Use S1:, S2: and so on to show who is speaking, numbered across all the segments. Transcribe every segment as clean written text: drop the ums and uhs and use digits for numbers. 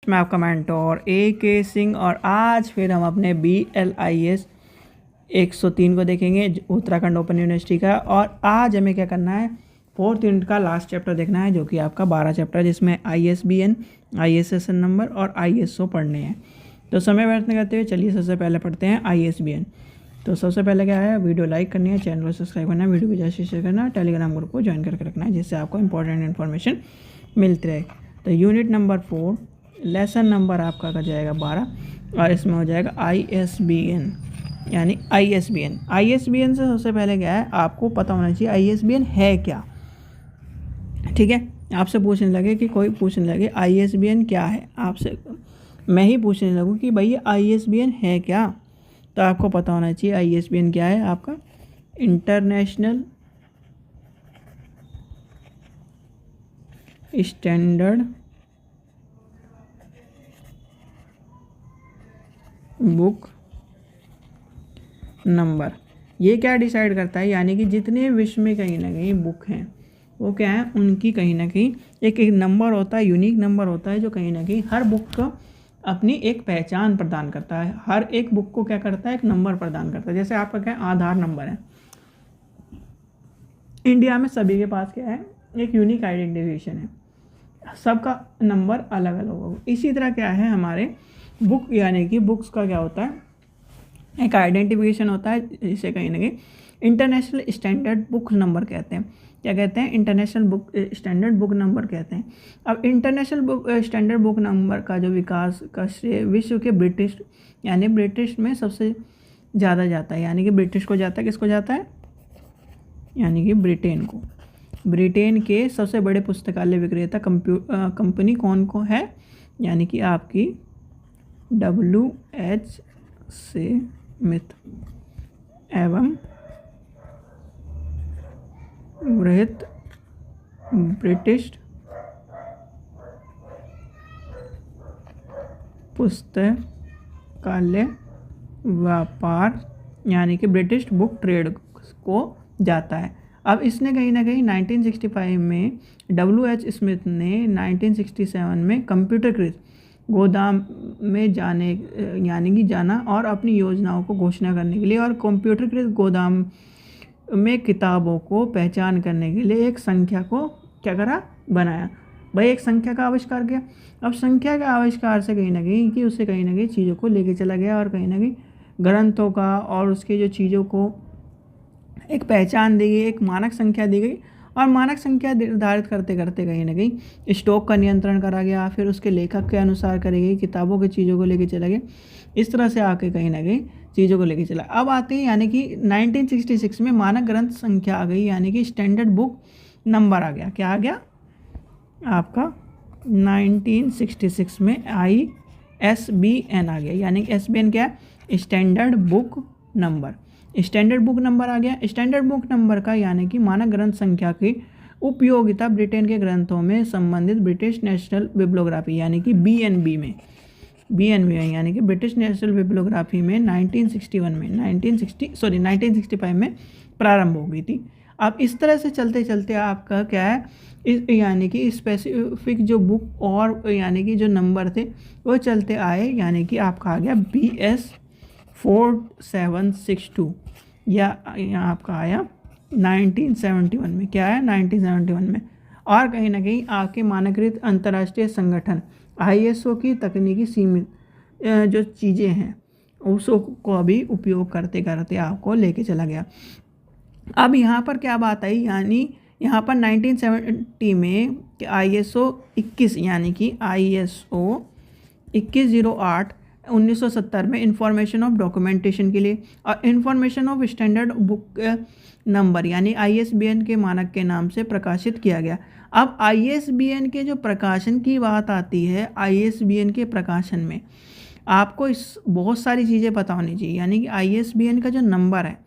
S1: मैं आपका mentor AK Singh और आज फिर हम अपने BLIS 103 को देखेंगे उत्तराखंड ओपन यूनिवर्सिटी का। और आज हमें क्या करना है, 4th यूनिट का लास्ट चैप्टर देखना है जो कि आपका 12 चैप्टर है, जिसमें ISBN, ISSN नंबर और ISO पढ़ने हैं। तो समय व्यर्थ नहीं करते हुए चलिए सबसे पहले पढ़ते हैं ISBN। तो सबसे पहले क्या है, वीडियो लाइक करनी है, चैनल को सब्सक्राइब करना है, वीडियो को जैसे शेयर करना है, टेलीग्राम ग्रुप को ज्वाइन करके रखना है जिससे आपको इंपॉर्टेंट इन्फॉर्मेशन मिलती रहे। तो यूनिट नंबर 4 लेसन नंबर आपका का जाएगा 12 और इसमें हो जाएगा ISBN यानी ISBN से सबसे पहले क्या है, आपको पता होना चाहिए ISBN है क्या। ठीक है, आपसे पूछने लगे कि कोई पूछने लगे ISBN क्या है, आपसे मैं ही पूछने लगूँ कि भैया ISBN है क्या, तो आपको पता होना चाहिए ISBN क्या है। आपका इंटरनेशनल स्टैंडर्ड बुक नंबर। ये क्या डिसाइड करता है, यानी कि जितने विश्व में कहीं ना कहीं बुक हैं वो क्या है, उनकी कहीं ना कहीं एक नंबर होता है, यूनिक नंबर होता है जो कहीं ना कहीं हर बुक को अपनी एक पहचान प्रदान करता है। हर एक बुक को क्या करता है, एक नंबर प्रदान करता है। जैसे आपका क्या है, आधार नंबर है, इंडिया में सभी के पास क्या है, एक यूनिक आइडेंटिफिकेशन है, सबका नंबर अलग अलग होगा। इसी तरह क्या है, हमारे बुक यानी कि बुक्स का क्या होता है, एक आइडेंटिफिकेशन होता है, जिसे कहीं ना कहीं इंटरनेशनल स्टैंडर्ड बुक नंबर कहते हैं। क्या कहते हैं, international book standard book number कहते हैं। अब international book standard book number का जो विकास का श्रेय विश्व के ब्रिटिश में सबसे ज़्यादा जाता है, यानी कि ब्रिटिश को जाता है। किसको जाता है, यानी कि ब्रिटेन को। ब्रिटेन के सबसे बड़े पुस्तकालय विक्रेता कंपनी कौन को है, यानी कि आपकी WH स्मिथ एवं वृहत ब्रिटिश पुस्तकालय व्यापार यानी कि ब्रिटिश बुक ट्रेड को जाता है। अब इसने कहीं ना कहीं 1965 में WH स्मिथ ने 1967 में कंप्यूटरकृत गोदाम में जाना और अपनी योजनाओं को घोषणा करने के लिए और कंप्यूटरकृत गोदाम में किताबों को पहचान करने के लिए एक संख्या को क्या करा, बनाया। भाई एक संख्या का आविष्कार किया। अब संख्या के आविष्कार से कहीं ना कहीं कि उससे कहीं ना कहीं चीज़ों को लेके चला गया और कहीं ना कहीं ग्रंथों का और उसके जो चीज़ों को एक पहचान दी गई, एक मानक संख्या दी गई और मानक संख्या निर्धारित करते करते कहीं ना कहीं स्टॉक का नियंत्रण करा गया। फिर उसके लेखक के अनुसार करी गई, किताबों की चीज़ों को लेके चले गए। इस तरह से आके कहीं ना कहीं चीज़ों को लेके चला। अब आते हैं यानी कि 1966 में मानक ग्रंथ संख्या आ गई, यानी कि स्टैंडर्ड बुक नंबर आ गया। क्या आ गया आपका, 1966 में ISBN आ गया, यानी कि SBN क्या है, standard book number. Standard book number आ गया। स्टैंडर्ड बुक नंबर का यानी कि मानक ग्रंथ संख्या की उपयोगिता ब्रिटेन के ग्रंथों में संबंधित ब्रिटिश नेशनल बिब्लियोग्राफी यानी कि BNB में यानी कि ब्रिटिश नेशनल बिब्लियोग्राफी में 1965 में प्रारंभ हो गई थी। अब इस तरह से चलते चलते आपका क्या है, यानी कि स्पेसिफिक जो बुक और यानी कि जो नंबर थे वो चलते आए, यानी कि आपका आ गया BS 4762 या यहाँ आपका आया 1971 में। क्या है, 1971 में। और कहीं ना कहीं आपके मानकीकृत अंतर्राष्ट्रीय संगठन ISO की तकनीकी सीमित जो चीज़ें हैं उसको को भी उपयोग करते करते आपको लेके चला गया। अब यहाँ पर क्या बात आई, यानी यहाँ पर 1970 में ISO 21 यानी कि ISO 2108 1970 में इंफॉर्मेशन ऑफ डॉक्यूमेंटेशन के लिए और information of standard book number यानी ISBN के मानक के नाम से प्रकाशित किया गया। अब ISBN के जो प्रकाशन की बात आती है, ISBN के प्रकाशन में आपको बहुत सारी चीज़ें पता होनी चाहिए, यानी कि ISBN का जो नंबर है,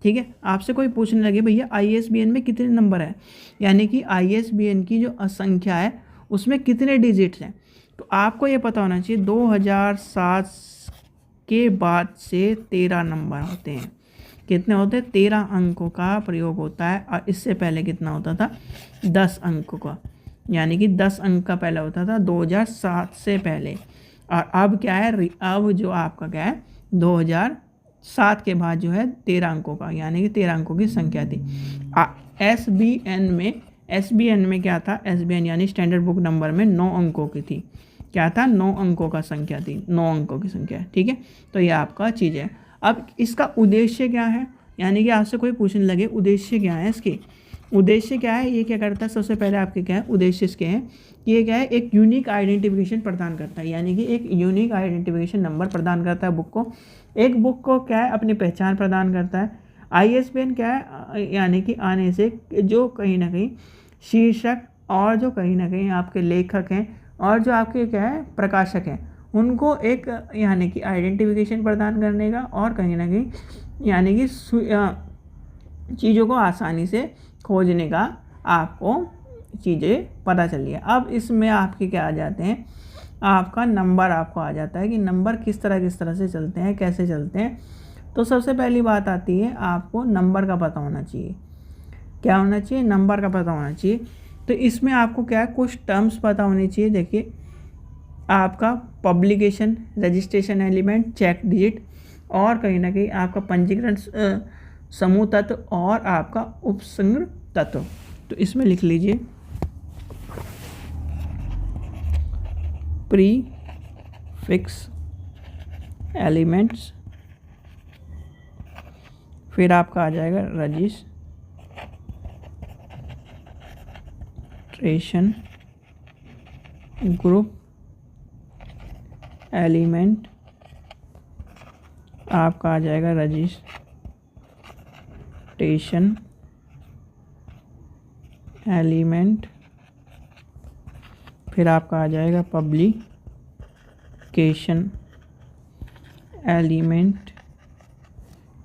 S1: ठीक है, आपसे कोई पूछने लगे भैया ISBN में कितने नंबर है, यानी कि ISBN की जो संख्या है उसमें कितने डिजिट्स हैं, तो आपको ये पता होना चाहिए 2007 के बाद से 13 नंबर होते हैं। कितने होते हैं, 13 अंकों का प्रयोग होता है और इससे पहले कितना होता था, 10 अंकों का। यानी कि 10 अंक का पहले होता था 2007 से पहले, और अब क्या है, अब जो आपका क्या है 2007 के बाद जो है 13 अंकों का, यानी कि 13 अंकों की संख्या थी। एसबीएन में क्या था, एसबीएन यानी स्टैंडर्ड बुक नंबर में 9 अंकों की थी। क्या था, 9 अंकों का संख्या थी, 9 अंकों की संख्या। ठीक है, तो ये आपका चीज़ है। अब इसका उद्देश्य क्या है, यानी कि आपसे कोई पूछने लगे उद्देश्य क्या है, इसकी उद्देश्य क्या है, ये क्या करता है, सबसे पहले आपके क्या है उद्देश्य इसके हैं कि ये क्या है, एक यूनिक आइडेंटिफिकेशन प्रदान करता है, यानी कि एक यूनिक आइडेंटिफिकेशन नंबर प्रदान करता है बुक को। एक बुक को क्या है, अपनी पहचान प्रदान करता है। ISBN क्या है, यानी कि आने से जो कहीं ना कहीं शीर्षक और जो कहीं ना कहीं आपके लेखक हैं और जो आपके क्या है प्रकाशक हैं, उनको एक यानी कि आइडेंटिफिकेशन प्रदान करने का, और कहीं ना कहीं यानी कि चीज़ों को आसानी से खोजने का आपको चीज़ें पता चली है। अब इसमें आपके क्या आ जाते हैं, आपका नंबर आपको आ जाता है कि नंबर किस तरह से चलते हैं, कैसे चलते हैं। तो सबसे पहली बात आती है, आपको नंबर का पता होना चाहिए। क्या होना चाहिए, नंबर का पता होना चाहिए। तो इसमें आपको क्या है, कुछ टर्म्स पता होने चाहिए। देखिए, आपका publication, registration element, check digit, और कहीं ना कहीं आपका पंजीकरण समूह तत्व और आपका उपसंग्रह तत्व। तो इसमें लिख लीजिए प्रीफिक्स एलिमेंट्स, फिर आपका आ जाएगा रजिस्ट्रेशन ग्रुप एलिमेंट, आपका आ जाएगा रजिस्ट्रेशन एलिमेंट, फिर आपका आ जाएगा पब्लिकेशन एलिमेंट,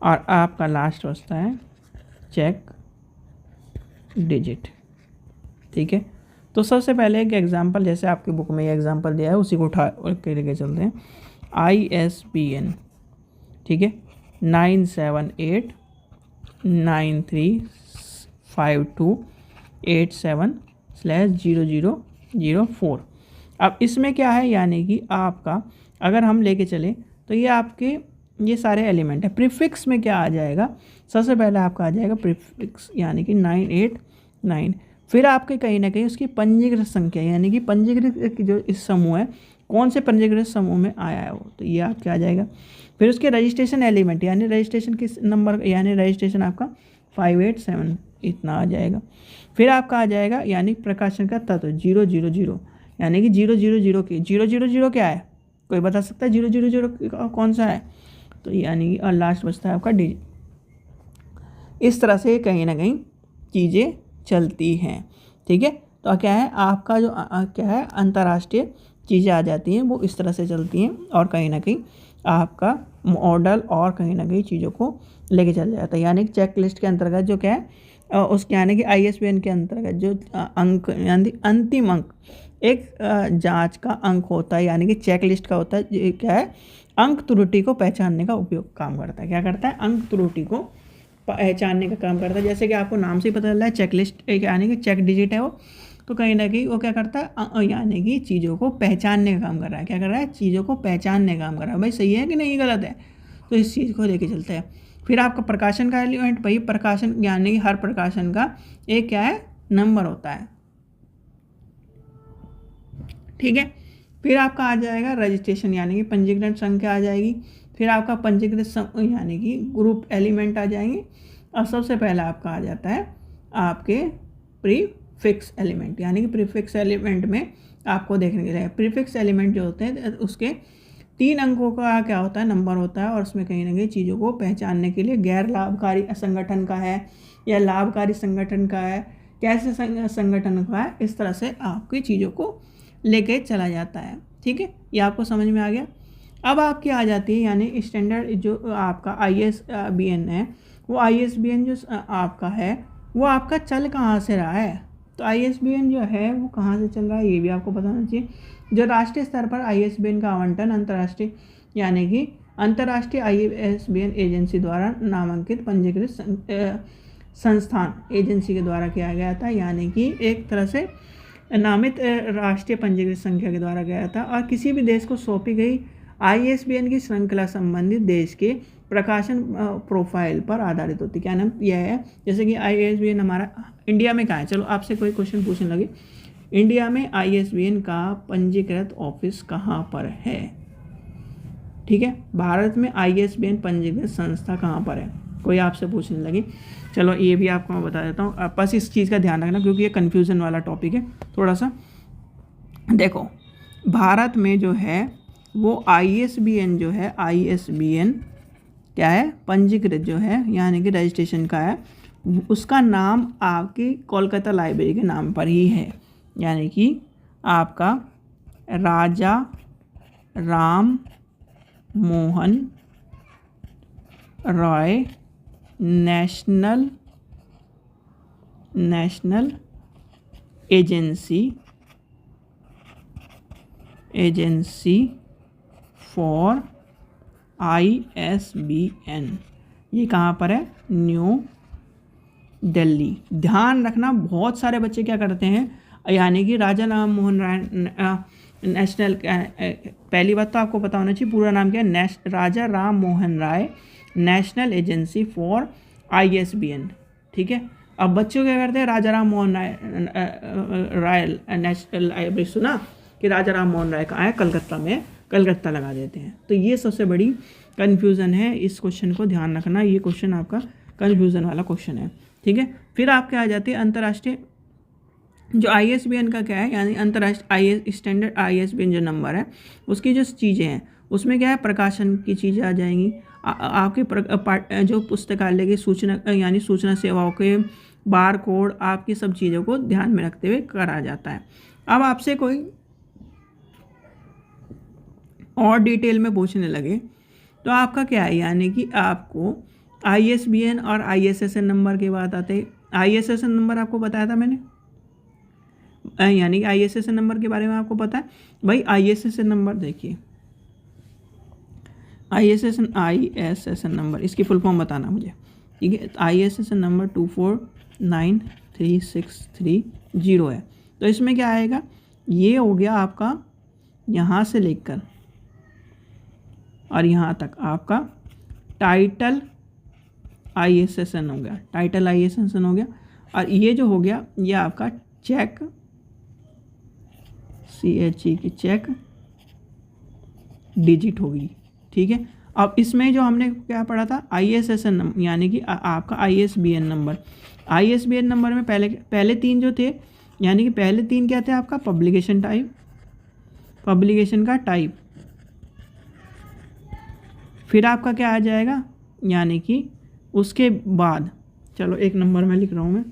S1: और आपका लास्ट बचता है चेक डिजिट। ठीक है, तो सबसे पहले एक एग्जांपल, जैसे आपकी बुक में ये एग्जांपल दिया है उसी को उठा के लेके चलते हैं। ISBN, ठीक है, 97893528700004। अब इसमें क्या है, यानी कि आपका अगर हम लेके चले तो ये आपके ये सारे एलिमेंट है। प्रीफिक्स में क्या आ जाएगा, सबसे पहले आपका आ जाएगा प्रीफिक्स, यानी कि 989। फिर आपके कहीं ना कहीं उसकी पंजीकृत संख्या, यानी कि पंजीकृत जो इस समूह है, कौन से पंजीकृत समूह में आया है वो, तो ये आपका आ जाएगा। फिर उसके रजिस्ट्रेशन एलिमेंट, यानी रजिस्ट्रेशन किस नंबर, यानी रजिस्ट्रेशन आपका 587 इतना आ जाएगा। फिर आपका आ जाएगा यानी प्रकाशन का तत्व 000, यानी कि 000 की 000 क्या है, कोई बता सकता है 000 कौन सा है, तो यानी और लास्ट बचता है आपका डिजिट। इस तरह से कहीं ना कहीं चीज़ें चलती हैं। ठीक है, तो क्या है आपका जो क्या है अंतर्राष्ट्रीय चीज़ें आ जाती हैं, वो इस तरह से चलती हैं, और कहीं ना कहीं आपका मॉडल और कहीं ना कहीं चीज़ों को लेके चला जाता है। यानी कि चेक लिस्ट के अंतर्गत जो क्या है उसके यानी कि ISBN के अंतर्गत जो अंक यानी अंतिम अंक एक जांच का अंक होता है, यानी कि चेक लिस्ट का होता है, ये क्या है अंक त्रुटि को पहचानने का उपयोग काम करता है। क्या करता है, अंक त्रुटि को पहचानने का काम करता है। जैसे कि आपको नाम से ही पता चल रहा है चेक लिस्ट यानी कि चेक डिजिट है वो, तो कहीं ना कहीं वो क्या करता है यानी कि चीज़ों को पहचानने का काम कर रहा है। क्या कर रहा है, चीज़ों को पहचानने का काम कर रहा है, भाई सही है कि नहीं गलत है, तो इस चीज़ को लेके चलता है। फिर आपका प्रकाशन का एलिमेंट, भाई प्रकाशन यानी कि हर प्रकाशन का एक क्या है नंबर होता है। ठीक है, फिर आपका आ जाएगा रजिस्ट्रेशन यानी कि पंजीकरण संख्या आ जाएगी। फिर आपका पंजीकृत यानी कि ग्रुप एलिमेंट आ जाएंगे, और सबसे पहला आपका आ जाता है आपके प्रीफिक्स एलिमेंट, यानी कि प्रीफिक्स एलिमेंट में आपको देखने के लिए प्रीफिक्स एलिमेंट जो होते हैं उसके 3 अंकों का क्या होता है नंबर होता है, और उसमें कहीं ना कहीं चीज़ों को पहचानने के लिए गैर लाभकारी संगठन का है या लाभकारी संगठन का है, कैसे संगठन का है, इस तरह से आपकी चीज़ों को लेके चला जाता है। ठीक है, ये आपको समझ में आ गया। अब आपकी आ जाती है यानी स्टैंडर्ड जो आपका ISBN है, वो ISBN जो आपका है वो आपका चल कहाँ से रहा है, तो ISBN जो है वो कहाँ से चल रहा है ये भी आपको पता होना चाहिए। जो राष्ट्रीय स्तर पर ISBN का आवंटन अंतर्राष्ट्रीय यानी कि अंतर्राष्ट्रीय ISBN एजेंसी द्वारा नामांकित पंजीकृत संस्थान एजेंसी के द्वारा किया गया था, यानी कि एक तरह से नामित राष्ट्रीय पंजीकृत संख्या के द्वारा गया था और किसी भी देश को सौंपी गई ISBN की श्रृंखला संबंधित देश के प्रकाशन प्रोफाइल पर आधारित होती। क्या नाम यह है, जैसे कि ISBN हमारा इंडिया में कहाँ है, चलो आपसे कोई क्वेश्चन पूछने लगे, इंडिया में ISBN का पंजीकृत ऑफिस कहाँ पर है, ठीक है, भारत में ISBN पंजीकृत संस्था कहाँ पर है, कोई आपसे पूछने लगे, चलो ये भी आपको मैं बता देता हूँ। आप बस इस चीज़ का ध्यान रखना क्योंकि ये कन्फ्यूज़न वाला टॉपिक है थोड़ा सा। देखो भारत में जो है वो ISBN जो है, ISBN क्या है, पंजीकृत जो है यानी कि रजिस्ट्रेशन का है, उसका नाम आपकी कोलकाता लाइब्रेरी के नाम पर ही है, यानी कि आपका Raja Ram Mohan Roy National Agency for ISBN, ये कहाँ पर है, न्यू दिल्ली। ध्यान रखना बहुत सारे बच्चे क्या करते हैं, यानी कि राजा राम मोहन राय नेशनल, पहली बात तो आपको पता होना चाहिए पूरा नाम क्या है, राजा Ram Mohan Roy national Agency for ISBN, ठीक है। अब बच्चों क्या करते हैं, राजा राम मोहन राय नेशनल लाइब्रेरी, सुना कि राजा राम मोहन राय कहाँ है, कलकत्ता में, कलकत्ता लगा देते हैं। तो ये सबसे बड़ी कन्फ्यूज़न है, इस क्वेश्चन को ध्यान रखना, ये क्वेश्चन आपका कन्फ्यूज़न वाला क्वेश्चन है, ठीक है। फिर आपके आ जाती है अंतर्राष्ट्रीय जो ISBN का क्या है, यानी अंतर्राष्ट्रीय स्टैंडर्ड ISBN जो नंबर है उसकी जो चीज़ें हैं उसमें क्या है, प्रकाशन की चीज़ें आ जाएंगी, आपके जो पुस्तकालय की सूचना यानी सूचना सेवाओं के बार कोड, आपकी सब चीज़ों को ध्यान में रखते हुए करा जाता है। अब आपसे कोई और डिटेल में पूछने लगे तो आपका क्या है, यानी कि आपको ISBN और ISSN नंबर के बाद आते हैं। ISSN नंबर आपको बताया था मैंने, यानी कि ISSN नंबर के बारे में आपको पता है भाई। ISSN नंबर देखिए, ISSN नंबर, इसकी फुल फॉर्म बताना मुझे, ठीक है। ISSN नंबर 249363 है। तो इसमें क्या आएगा, ये हो गया आपका यहाँ से लेकर और यहाँ तक आपका टाइटल ISSN हो गया, टाइटल ISSN हो गया, और ये जो हो गया ये आपका चेक CHE की चेक डिजिट होगी, ठीक है। अब इसमें जो हमने क्या पढ़ा था, ISSN नंबर यानी कि आपका ISBN नंबर। ISBN नंबर में पहले तीन जो थे, यानी कि पहले तीन क्या थे आपका, पब्लिकेशन टाइप, पब्लिकेशन का टाइप, फिर आपका क्या आ जाएगा, यानी कि उसके बाद, चलो एक नंबर में लिख रहा हूँ मैं,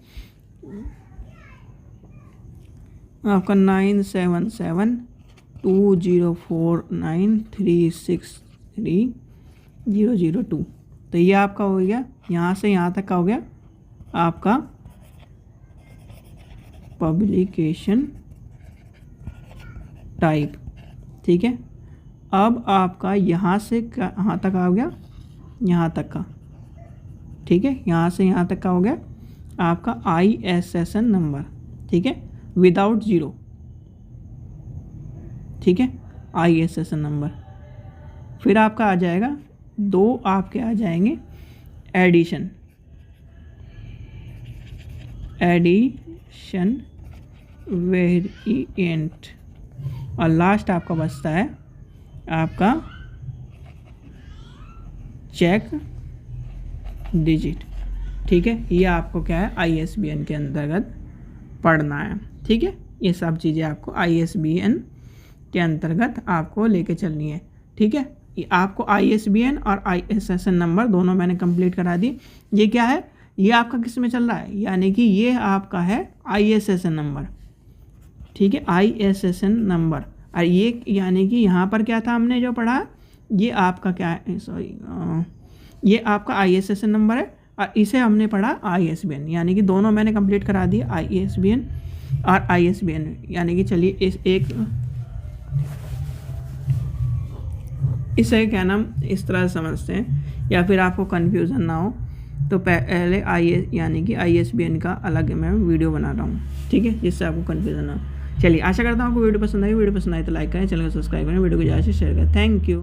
S1: आपका 97720493630002। तो ये आपका हो गया, यहाँ से यहाँ तक का हो गया आपका पब्लिकेशन टाइप, ठीक है। अब आपका यहाँ से कहाँ तक आ गया, यहाँ तक का, ठीक है, यहाँ से यहाँ तक का हो गया आपका ISSN नंबर, ठीक है, विदाउट ज़ीरो, ठीक है, ISSN नंबर। फिर आपका आ जाएगा दो, आपके आ जाएंगे एडिशन वेरिएंट, और लास्ट आपका बचता है आपका चेक डिजिट, ठीक है। ये आपको क्या है, ISBN के अंतर्गत पढ़ना है, ठीक है। ये सब चीज़ें आपको ISBN के अंतर्गत आपको लेके चलनी है, ठीक है। ये आपको ISBN और ISSN नंबर दोनों मैंने कंप्लीट करा दी। ये क्या है, ये आपका किस में चल रहा है, यानी कि ये आपका है ISSN नंबर, ठीक है, ISSN नंबर। और ये यानी कि यहाँ पर क्या था हमने जो पढ़ा, ये आपका क्या है, सॉरी, ये आपका ISSN नंबर है और इसे हमने पढ़ा ISBN, यानी कि दोनों मैंने कंप्लीट करा दिए, ISBN और ISBN। यानी कि चलिए इसे क्या नाम इस तरह से समझते हैं, या फिर आपको कन्फ्यूज़न ना हो तो पहले यानी कि ISBN का अलग मैं वीडियो बना रहा हूँ, ठीक है, जिससे आपको कन्फ्यूज़न ना हो। चलिए आशा करता हूँ आपको वीडियो पसंद आई तो लाइक करें, चैनल को सब्सक्राइब करें, वीडियो को ज़्यादा से शेयर करें। Thank you.